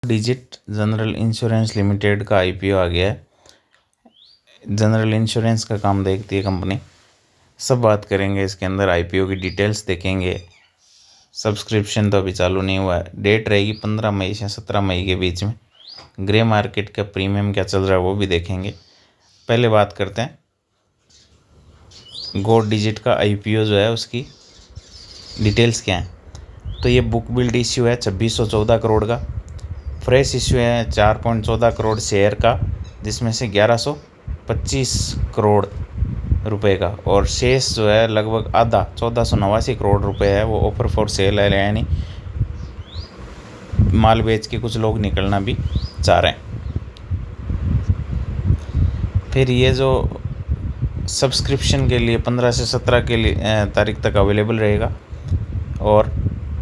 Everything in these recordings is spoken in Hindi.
डिजिट जनरल इंश्योरेंस लिमिटेड का आईपीओ आ गया है। जनरल इंश्योरेंस का काम देखती है कंपनी। सब बात करेंगे इसके अंदर, आईपीओ की डिटेल्स देखेंगे। सब्सक्रिप्शन तो अभी चालू नहीं हुआ है। डेट रहेगी 15 मई से 17 मई के बीच में। ग्रे मार्केट का प्रीमियम क्या चल रहा है वो भी देखेंगे। पहले बात करते हैं गो डिजिट का आईपीओ जो है उसकी डिटेल्स क्या है। तो ये बुक बिल्ड इश्यू है 2614 करोड़ का। फ्रेश इश्यू है 4.14 करोड़ शेयर का, जिसमें से 1125 करोड़ रुपए का, और शेष जो है लगभग आधा 1489 करोड़ रुपए है वो ऑफर फॉर सेल है, यानी माल बेच के कुछ लोग निकलना भी चाह रहे हैं। फिर ये जो सब्सक्रिप्शन के लिए 15 से 17 के लिए तारीख तक अवेलेबल रहेगा, और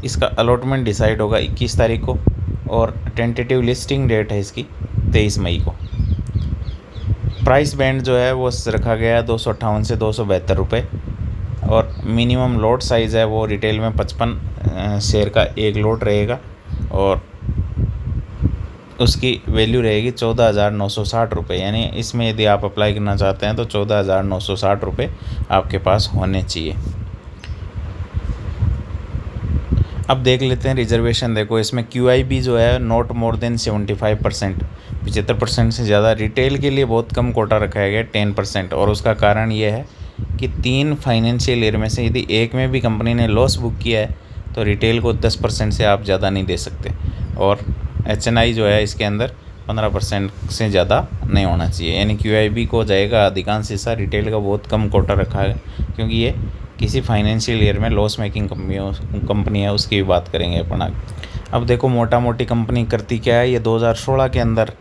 इसका अलॉटमेंट डिसाइड होगा 21 तारीख को, और टेंटेटिव लिस्टिंग डेट है इसकी 23 मई को। प्राइस बैंड जो है वो रखा गया है 258 से 272 रुपये, और मिनिमम लॉट साइज़ है वो रिटेल में 55 शेयर का एक लॉट रहेगा, और उसकी वैल्यू रहेगी 14,960 रुपये। यानी इसमें यदि आप अप्लाई करना चाहते हैं तो 14,960 रुपये आपके पास होने चाहिए। अब देख लेते हैं रिजर्वेशन। देखो इसमें QIB जो है नॉट मोर देन 75%, 75% से ज़्यादा। रिटेल के लिए बहुत कम कोटा रखा गया 10%, और उसका कारण ये है कि 3 फाइनेंशियल ईयर में से यदि एक में भी कंपनी ने लॉस बुक किया है तो रिटेल को 10% से आप ज़्यादा नहीं दे सकते, और HNI जो है इसके अंदर 15% से ज़्यादा नहीं होना चाहिए। यानी QIB को जाएगा अधिकांश हिस्सा, रिटेल का बहुत कम कोटा रखा है, क्योंकि ये किसी फाइनेंशियल ईयर में लॉस मेकिंग कंपनी है, उसकी भी बात करेंगे अपन आगे। अब देखो मोटा मोटी कंपनी करती क्या है। ये 2016 के अंदर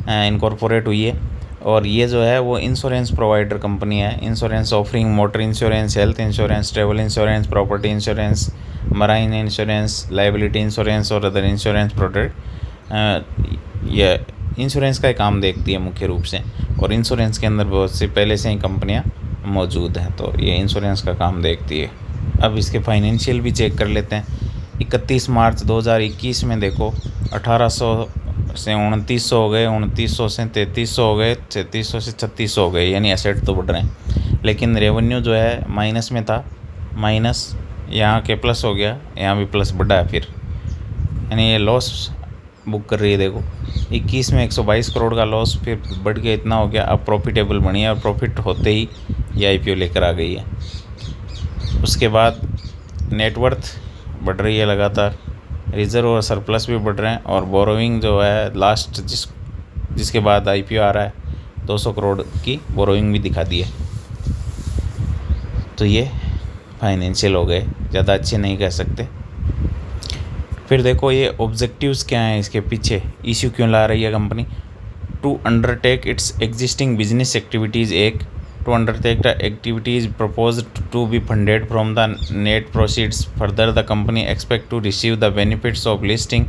इनकॉर्पोरेट हुई है, और ये जो है वो इंश्योरेंस प्रोवाइडर कंपनी है। Insurance offering motor insurance, health insurance, travel insurance, property insurance, marine insurance, liability insurance और अदर इंश्योरेंस प्रोडक्ट। ये इंश्योरेंस का काम देखती है मुख्य रूप से, और इंश्योरेंस के अंदर बहुत सी पहले से ही कंपनियां मौजूद हैं, तो ये इंश्योरेंस का काम देखती है। अब इसके फाइनेंशियल भी चेक कर लेते हैं। 31 मार्च 2021 में देखो 1800 से 2900 हो गए, 2900 से 3300 हो गए, 3300 से 3600 हो गए, यानी एसेट तो बढ़ रहे हैं, लेकिन रेवेन्यू जो है माइनस में था। माइनस यहाँ के प्लस हो गया, यहाँ भी प्लस बढ़ा है फिर, यानी ये लॉस बुक कर रही है। देखो 21 में 122 करोड़ का लॉस, फिर बढ़ के इतना हो गया। अब प्रॉफिटेबल बनी है, और प्रॉफिट होते ही ये आईपीओ लेकर आ गई है। उसके बाद नेटवर्थ बढ़ रही है लगातार, रिजर्व और सरप्लस भी बढ़ रहे हैं, और बोरोइंग जो है लास्ट जिसके बाद आईपीओ आ रहा है 200 करोड़ की बोरोइंग भी दिखा दी है। तो ये फाइनेंशियल हो गए, ज़्यादा अच्छे नहीं कह सकते। फिर देखो ये ऑब्जेक्टिव्स क्या हैं, इसके पीछे इश्यू क्यों ला रही है company. To undertake its existing business activities, एक to undertake the activities proposed to be funded from the net proceeds. Further, the company expect to receive the benefits of listing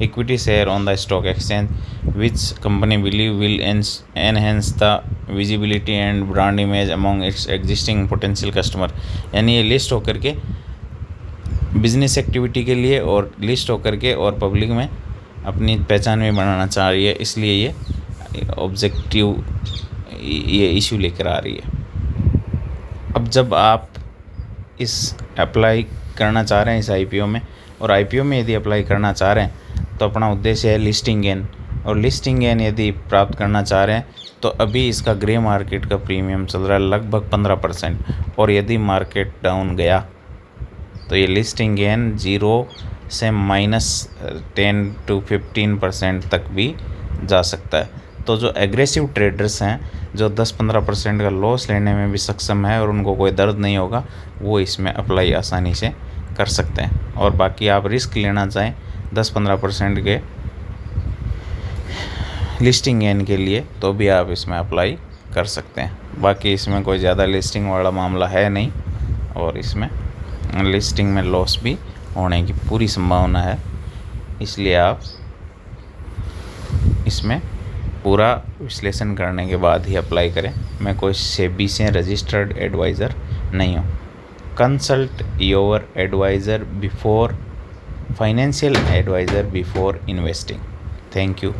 equity share on the stock exchange, which company believe will enhance the visibility and brand image among its existing potential customer. यानी ये लिस्ट होकर के बिजनेस एक्टिविटी के लिए और लिस्ट होकर के और पब्लिक में अपनी पहचान में बनाना चाह रही है, इसलिए ये ऑब्जेक्टिव ये इशू लेकर आ रही है। अब जब आप इस अप्लाई करना चाह रहे हैं इस आईपीओ में, और आईपीओ में यदि अप्लाई करना चाह रहे हैं तो अपना उद्देश्य है लिस्टिंग गेन, और लिस्टिंग गेन यदि प्राप्त करना चाह रहे हैं तो अभी इसका ग्रे मार्केट का प्रीमियम चल रहा है लगभग 15%, और यदि मार्केट डाउन गया तो ये लिस्टिंग गेन 0 से -10 to 15% तक भी जा सकता है। तो जो एग्रेसिव ट्रेडर्स हैं, जो 10-15% का लॉस लेने में भी सक्षम है और उनको कोई दर्द नहीं होगा, वो इसमें अप्लाई आसानी से कर सकते हैं। और बाकी आप रिस्क लेना चाहें 10-15% के लिस्टिंग गेन के लिए तो भी आप इसमें अप्लाई कर सकते हैं। बाकी इसमें कोई ज़्यादा लिस्टिंग वाला मामला है नहीं, और इसमें लिस्टिंग में लॉस भी होने की पूरी संभावना है, इसलिए आप इसमें पूरा विश्लेषण करने के बाद ही अप्लाई करें। मैं कोई सेबी से रजिस्टर्ड एडवाइज़र नहीं हूँ। Consult your adviser before financial adviser before investing. Thank you.